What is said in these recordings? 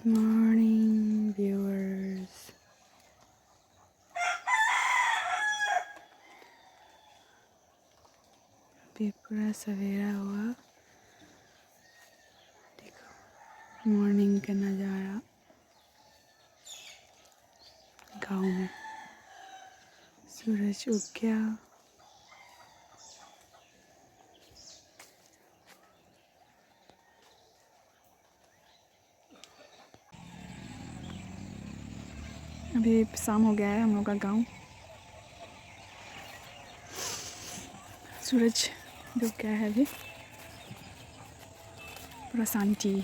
Morning, viewers. अभी पूरा सवेरा हुआ, देखो मॉर्निंग का नज़ारा गाँव में। सूरज उग गया, अभी शाम हो गया है हम लोग का गाँव। सूरज डूब गया है अभी, पूरा शांति।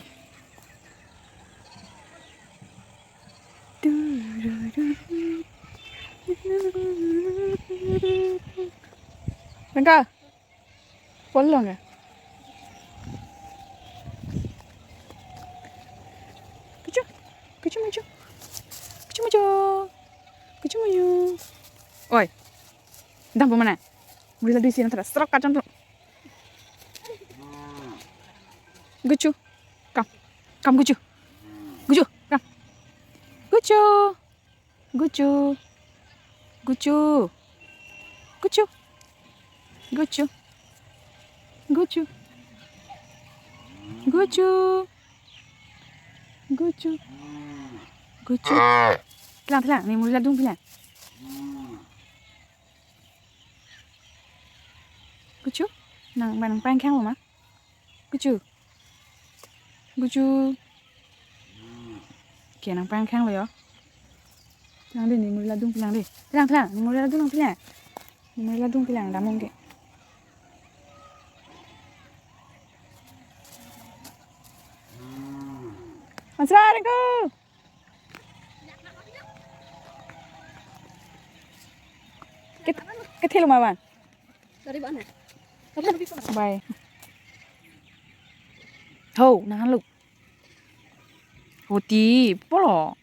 Rangga, pulang ya? Kucu, kucu maju, kucu maju, kucu maju. Oi, dah mana? Boleh di sini terus, serok kacang tu. Kucu, kam kucu, kucu, kam, kucu, kucu, kucu, kucu, kucu, kucu, kucu, kucu, kucu. Telang, telang, ni mula dung telang. Kucu, nang pang kang mama. Kucu, kucu. Kaya nang pang kang lo yo. Telang deh, ni mula dung telang deh. Telang, telang, ni mula dung telang. Ni mula dung telang, dah mungkin. Masra, Rangga. Cái thế mà bạn. Bye. Hầu, nàng lục. Hồ tí, bó lọ.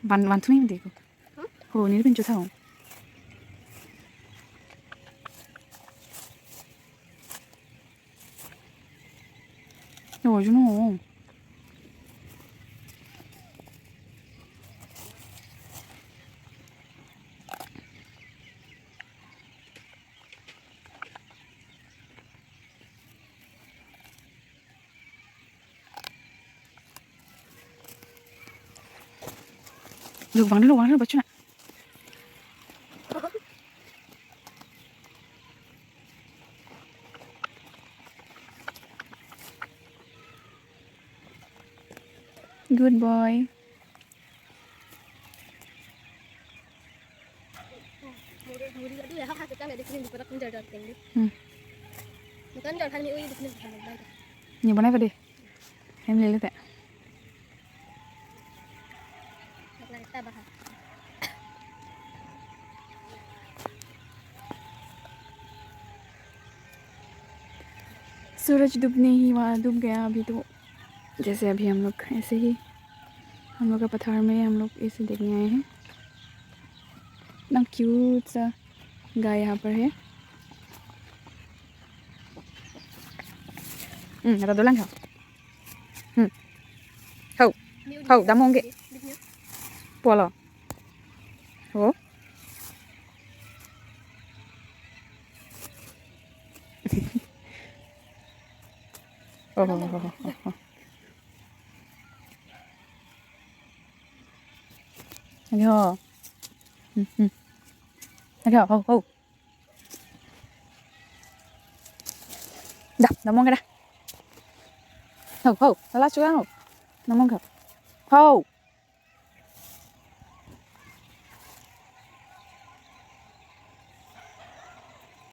Bạn thu niệm đi cô. Hồ ní bên chỗ thảo. Rồi chứ nó. Lục vắng đi bắt chút nè. Good boy. Nhiều bữa nay vào đi. Em lấy lên tệ. सूरज डूबने ही वहाँ डूब गया अभी तो। जैसे अभी हम लोग ऐसे ही हम लोग का पठार में हम लोग ऐसे देखने आए हैं। इतना क्यूट सा गाय यहाँ पर है। Ada dolang kau? Kau dah mau nggak? Pola. Oh. Oh. Ayo. Ayo, oh. Dah mau nggak dah? Hầu, nó lát chú ăn hầu. Nó mong khẩu. Hầu.